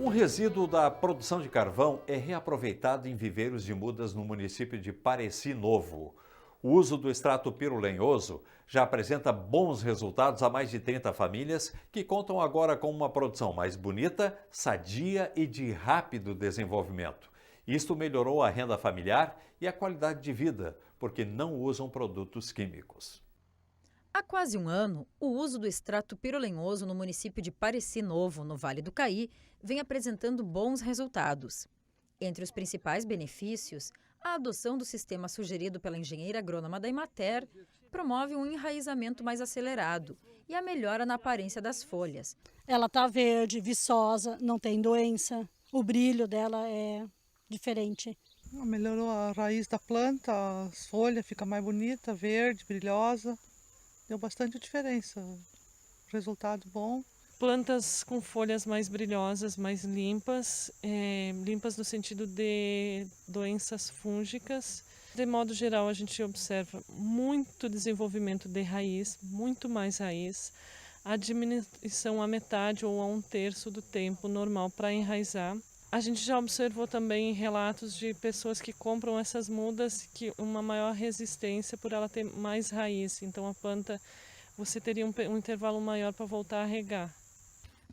Um resíduo da produção de carvão é reaproveitado em viveiros de mudas no município de Pareci Novo. O uso do extrato pirolenhoso já apresenta bons resultados a mais de 30 famílias que contam agora com uma produção mais bonita, sadia e de rápido desenvolvimento. Isto melhorou a renda familiar e a qualidade de vida, porque não usam produtos químicos. Há quase um ano, o uso do extrato pirolenhoso no município de Pareci Novo, no Vale do Caí, vem apresentando bons resultados. Entre os principais benefícios, a adoção do sistema sugerido pela engenheira agrônoma da Emater promove um enraizamento mais acelerado e a melhora na aparência das folhas. Ela está verde, viçosa, não tem doença, o brilho dela é diferente. Melhorou a raiz da planta, as folhas ficam mais bonitas, verde, brilhosa. Deu bastante diferença, resultado bom. Plantas com folhas mais brilhosas, mais limpas, limpas no sentido de doenças fúngicas. De modo geral, a gente observa muito desenvolvimento de raiz, muito mais raiz, a diminuição a metade ou a 1/3 do tempo normal para enraizar. A gente já observou também relatos de pessoas que compram essas mudas que uma maior resistência por ela ter mais raiz. Então a planta, você teria um intervalo maior para voltar a regar.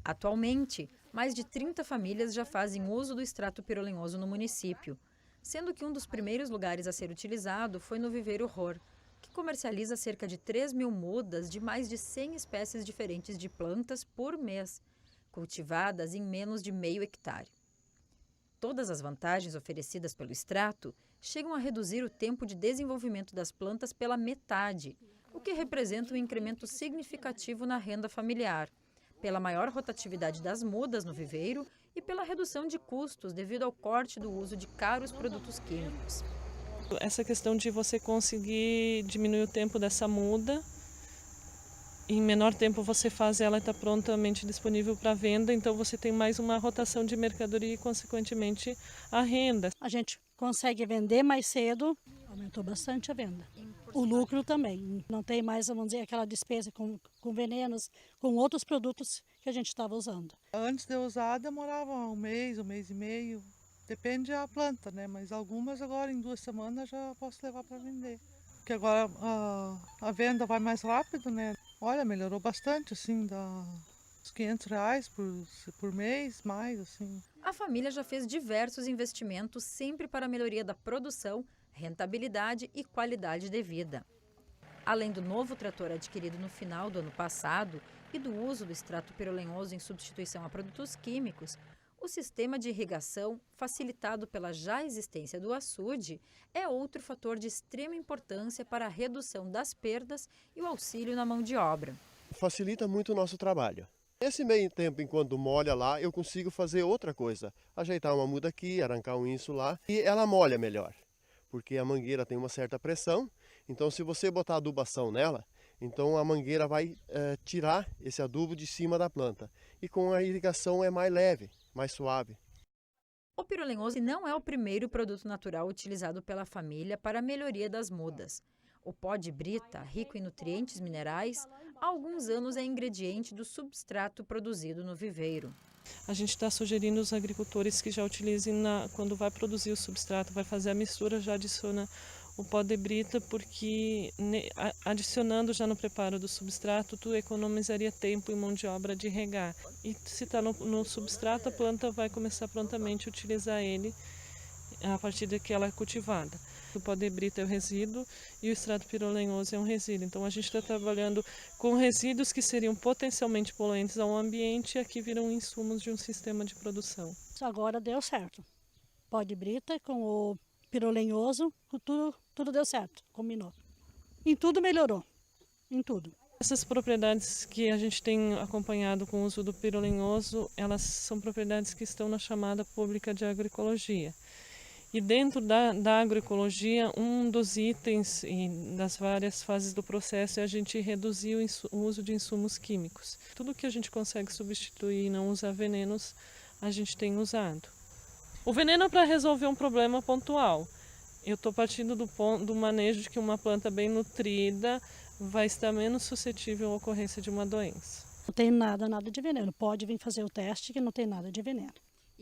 Atualmente, mais de 30 famílias já fazem uso do extrato pirolenhoso no município, sendo que um dos primeiros lugares a ser utilizado foi no Viveiro Ror, que comercializa cerca de 3.000 mudas de mais de 100 espécies diferentes de plantas por mês, cultivadas em menos de meio hectare. Todas as vantagens oferecidas pelo extrato chegam a reduzir o tempo de desenvolvimento das plantas pela metade, o que representa um incremento significativo na renda familiar, pela maior rotatividade das mudas no viveiro e pela redução de custos devido ao corte do uso de caros produtos químicos. Essa questão de você conseguir diminuir o tempo dessa muda, em menor tempo você faz ela está prontamente disponível para venda, então você tem mais uma rotação de mercadoria e, consequentemente, a renda. A gente consegue vender mais cedo, aumentou bastante a venda. O lucro também, não tem mais, vamos dizer, aquela despesa com venenos, com outros produtos que a gente estava usando. Antes de eu usar, demorava um mês e meio, depende da planta, né? Mas algumas agora em 2 semanas já posso levar para vender. Porque agora a venda vai mais rápido, né? Olha, melhorou bastante, assim, uns R$500 por mês, mais, assim. A família já fez diversos investimentos sempre para a melhoria da produção, rentabilidade e qualidade de vida. Além do novo trator adquirido no final do ano passado e do uso do extrato pirolenhoso em substituição a produtos químicos, o sistema de irrigação, facilitado pela já existência do açude, é outro fator de extrema importância para a redução das perdas e o auxílio na mão de obra. Facilita muito o nosso trabalho. Nesse meio tempo, enquanto molha lá, eu consigo fazer outra coisa. Ajeitar uma muda aqui, arrancar um isso lá, e ela molha melhor. Porque a mangueira tem uma certa pressão, então se você botar adubação nela, então a mangueira vai tirar esse adubo de cima da planta. E com a irrigação é mais leve, mais suave. O pirolenhoso não é o primeiro produto natural utilizado pela família para a melhoria das mudas. O pó de brita, rico em nutrientes minerais, há alguns anos é ingrediente do substrato produzido no viveiro. A gente está sugerindo aos agricultores que já utilizem, quando vai produzir o substrato, vai fazer a mistura, já adiciona o pó de brita, porque adicionando já no preparo do substrato, tu economizaria tempo e mão de obra de regar. E se está no substrato, a planta vai começar prontamente a utilizar ele a partir de que ela é cultivada. O pó de brita é o resíduo e o extrato pirolenhoso é um resíduo. Então a gente está trabalhando com resíduos que seriam potencialmente poluentes ao ambiente e aqui viram insumos de um sistema de produção. Agora deu certo. Pó de brita com o pirolenhoso, tudo deu certo, combinou. Em tudo melhorou, em tudo. Essas propriedades que a gente tem acompanhado com o uso do pirolenhoso, elas são propriedades que estão na chamada pública de agroecologia. E dentro da agroecologia, um dos itens e das várias fases do processo é a gente reduzir o uso de insumos químicos. Tudo que a gente consegue substituir e não usar venenos, a gente tem usado. O veneno é para resolver um problema pontual. Eu estou partindo do manejo de que uma planta bem nutrida vai estar menos suscetível à ocorrência de uma doença. Não tem nada de veneno. Pode vir fazer o teste que não tem nada de veneno.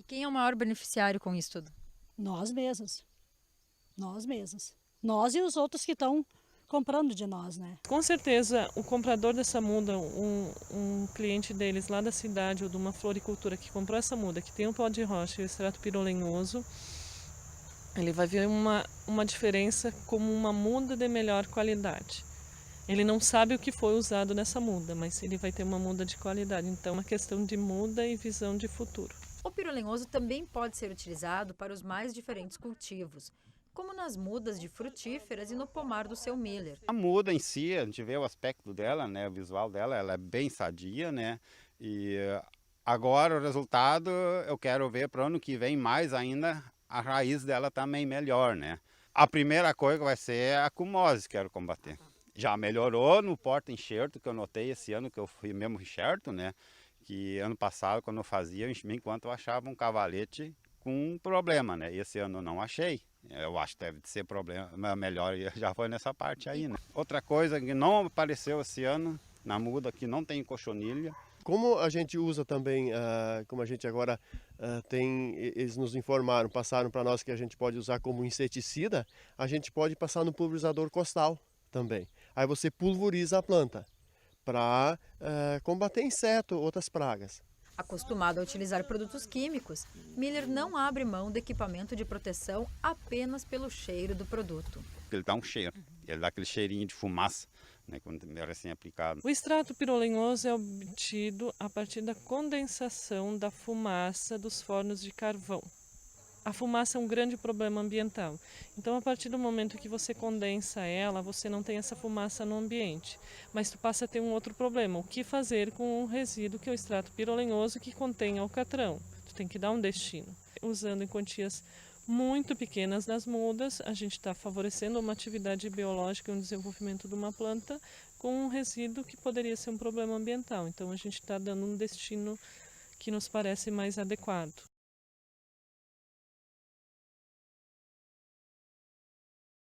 quem é o maior beneficiário com isso tudo? Nós mesmos. Nós mesmos. Nós e os outros que estão comprando de nós, né? Com certeza, o comprador dessa muda, um cliente deles lá da cidade ou de uma floricultura que comprou essa muda, que tem o pó de rocha e o extrato pirolenhoso, ele vai ver uma diferença como uma muda de melhor qualidade. Ele não sabe o que foi usado nessa muda, mas ele vai ter uma muda de qualidade. Então, é uma questão de muda e visão de futuro. O pirolenhoso também pode ser utilizado para os mais diferentes cultivos, como nas mudas de frutíferas e no pomar do seu Miller. A muda em si, a gente vê o aspecto dela, né, o visual dela, ela é bem sadia, né? E agora o resultado eu quero ver para o ano que vem mais ainda a raiz dela também melhor, né? A primeira coisa vai ser a cumose, quero combater. Já melhorou no porta-enxerto, que eu notei esse ano que eu fui mesmo enxerto, né? Que ano passado, quando eu fazia, enquanto eu achava um cavalete com um problema, né? Esse ano eu não achei. Eu acho que deve ser problema melhor, já foi nessa parte aí, né? Outra coisa que não apareceu esse ano na muda, que não tem cochonilha. Como a gente usa também, como a gente agora tem, eles nos informaram, passaram para nós que a gente pode usar como inseticida, a gente pode passar no pulverizador costal também. Aí você pulveriza a planta para combater inseto, outras pragas. Acostumado a utilizar produtos químicos, Miller não abre mão do equipamento de proteção apenas pelo cheiro do produto. Ele dá um cheiro, ele dá aquele cheirinho de fumaça, né, quando é recém-aplicado. O extrato pirolenhoso é obtido a partir da condensação da fumaça dos fornos de carvão. A fumaça é um grande problema ambiental. Então, a partir do momento que você condensa ela, você não tem essa fumaça no ambiente. Mas tu passa a ter um outro problema. O que fazer com o resíduo, que é o extrato pirolenhoso, que contém alcatrão? Tu tem que dar um destino. Usando em quantias muito pequenas nas mudas, a gente está favorecendo uma atividade biológica e um desenvolvimento de uma planta com um resíduo que poderia ser um problema ambiental. Então, a gente está dando um destino que nos parece mais adequado.